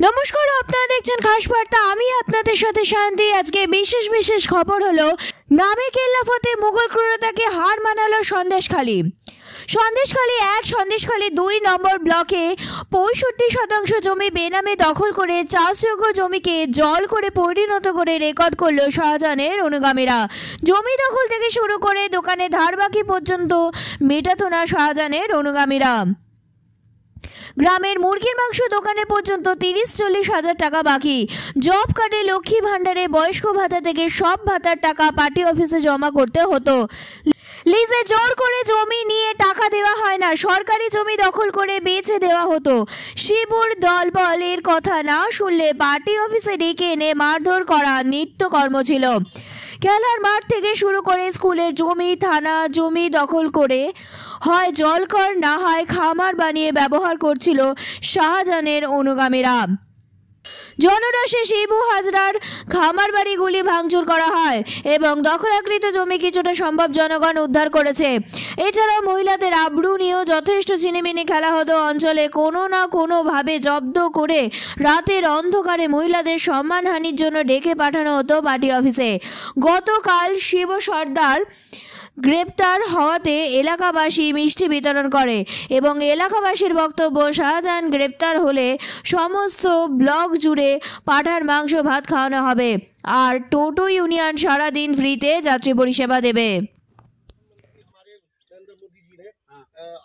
নমস্কার, আপনারা দেখছেন খাস বার্তা। আমি আপনাদের সাথে শান্তি। আজকে বিশেষ খবর হলো নামে কেল্লাফতে মুঘল ক্রূরতাকে হার মানালো সন্দেশখালী। সন্দেশখালী 1, সন্দেশখালী 2 নম্বর ব্লকে 65% জমি বেনামে দখল করে চাষযোগ্য জমিকে জল করে পরিণত করে রেকর্ড করলো শাহজাহানের অনুগামীরা। জমি দখল থেকে শুরু করে দোকানে ধার বাকি পর্যন্ত মেটাতো না শাহজাহানের অনুগামীরা। গ্রামের মুরগির মাংস দোকানে পর্যন্ত 30-40 হাজার টাকা বাকি। জব কার্ডে, লক্ষ্মী ভাণ্ডারে, বয়স্ক ভাতা থেকে সব ভাতার টাকা পার্টি অফিসে জমা করতে হতো। লিজে জোর করে জমি নিয়ে টাকা দেওয়া হয় না, সরকারি জমি দখল করে বেচে দেওয়া হতো। শিবুর দলবলের কথা না শুনলে পার্টি অফিসে ডেকে এনে মারধর করা নিত্যকর্ম ছিল। খেলার মাঠ থেকে শুরু করে স্কুলের জমি, থানা জমি দখল করে হয় জলকর না হয় খামার বানিয়ে ব্যবহার করছিল শাহজাহানের অনুগামীরা। জনরসে শিবু হাজরার খামার বাড়িগুলি ভাঙচুর করা হয় এবং দখলাকৃত জমি কিছুটা সম্ভব জনগণ উদ্ধার করেছে। এছাড়াও মহিলাদের আবরু নিয়েও যথেষ্ট ছিনিমিনি খেলা হতো। অঞ্চলে কোনো না কোনোভাবে জব্দ করে রাতের অন্ধকারে মহিলাদের সম্মানহানির জন্য ডেকে পাঠানো হতো পার্টি অফিসে। গতকাল শিব সর্দার গ্রেপ্তার হওয়াতে এলাকাবাসী মিষ্টি বিতরণ করে এবং এলাকাবাসীর বক্তব্য, শাহজাহান গ্রেপ্তার হলে সমস্ত ব্লক জুড়ে পাঠার মাংস ভাত খাওয়ানো হবে আর টোটো ইউনিয়ন সারাদিন ফ্রিতে যাত্রী পরিষেবা দেবে।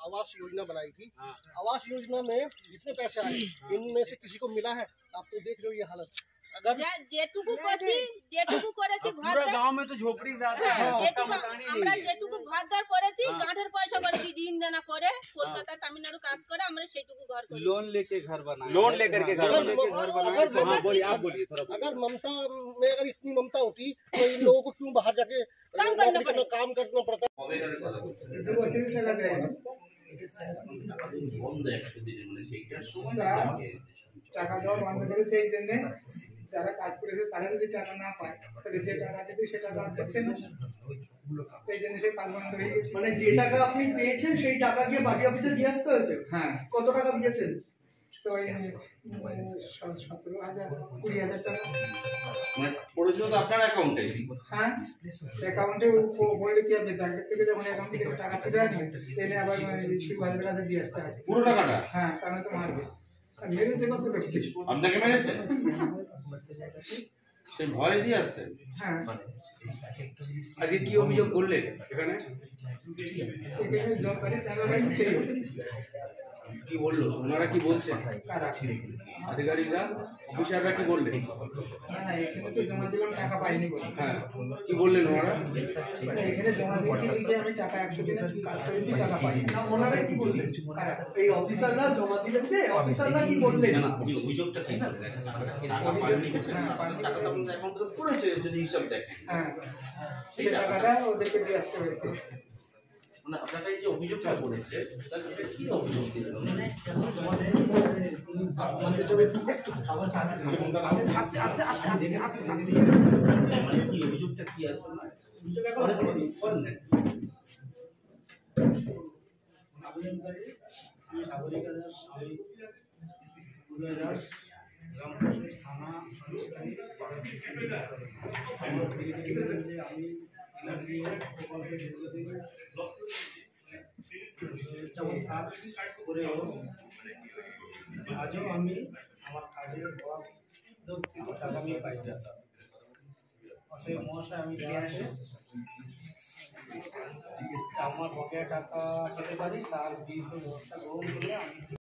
आवास योजना बनाई थी। आवास योजना में जितने पैसे आए इनमें से किसी को मिला है? आप तो देख रहे हो ये हालत। अगर जेटुकु করেছি পুরো গাঁও में तो झोपड़ी ज्यादा है, আমরা যেটুকু ঘরদার করেছি গাঁঠের পয়সা করেছি, ঋণ দেনা করে কলকাতা তামিলনাড়ু কাজ করে আমরা সেটুকু ঘর করেছি। लोन लेके घर बनाया, लोन लेकर के घर बनाया। आप बोलिए थोड़ा। अगर ममता में अगर इतनी ममता होती तो इन लोगों को क्यों बाहर जाके काम करना पड़ता? টাকা দেওয়া বন্ধ করেছে এই জন্য যারা কাজ করেছে তারা যদি টাকা না পায় তাহলে যে টাকা দিতে সে টাকা দিচ্ছে না, এই জন্য সে কাজ বন্ধ হয়ে গেছে। মানে যে টাকা আপনি পেয়েছেন সেই টাকা গিয়ে পার্টি অফিসে দিয়ে আসতে হয়েছে? হ্যাঁ। কত টাকা দিয়েছেন? তো 17,000 20,000 টাকা পড়েছিল তো আপনার অ্যাকাউন্টে? হ্যাঁ, অ্যাকাউন্টে বললে কি হবে, ব্যাংকের থেকে যখন অ্যাকাউন্ট থেকে টাকা তুলে আনি এনে আবার শিবহাজের কাছে দিয়ে আসতে হবে পুরো টাকাটা? হ্যাঁ, তাহলে তো মারবে। মেরেছে কত লোক, আপনাকে মেরেছে? সে ভয় দিয়ে আসছে। হ্যাঁ। আজকে কি অভিযোগ করলেন এখানে? এখানে জব করে তারা ভাই খেয়ে কি বললো ওনারা? কি বলছেন আধিকারিকরা, অফিসাররা কি বললেন? না, এখানে তো জমা দিলাম টাকা পাইনি বলে। হ্যাঁ, কি বললেন ওনারা? এখানে জমা দিয়েছি যে আমি টাকা 100 দিনের কাজ করেছি, টাকা পাইনি। না, ওনারা কি বললেন? এই অফিসাররা জমা দিলেন যে অফিসাররা কি বললেন? অভিযোগটা কি? টাকা পাননি, টাকা তো আপনার অ্যাকাউন্টে পড়েছে যদি হিসাব দেখেন। হ্যাঁ, সেই টাকাটা ওদেরকে দিয়ে আসতে হয়েছে। মানে আপনারা এই যে অভিযোগটা করেছে তাহলে এটা কি অভিযোগ দিলেন? আমাদের জন্য একটু মানে কি অভিযোগটা কি আছে? করেন না। আবেদনকারী সাগরিকা দাস, আমি উদয় দাস, গ্রাম পঞ্চায়েত থানা সন্দেশখালী। আমি এনার্জি প্রকল্পে দীর্ঘদিন যেমন কাজ করেও আজও আমি আমার কাজের টাকা আমি পাই না। অতএব মহাশয় আমি জানাচ্ছি আমার বকেয়া টাকা পেতে পারি, তার বিল ব্যবস্থা গ্রহণ করে আমি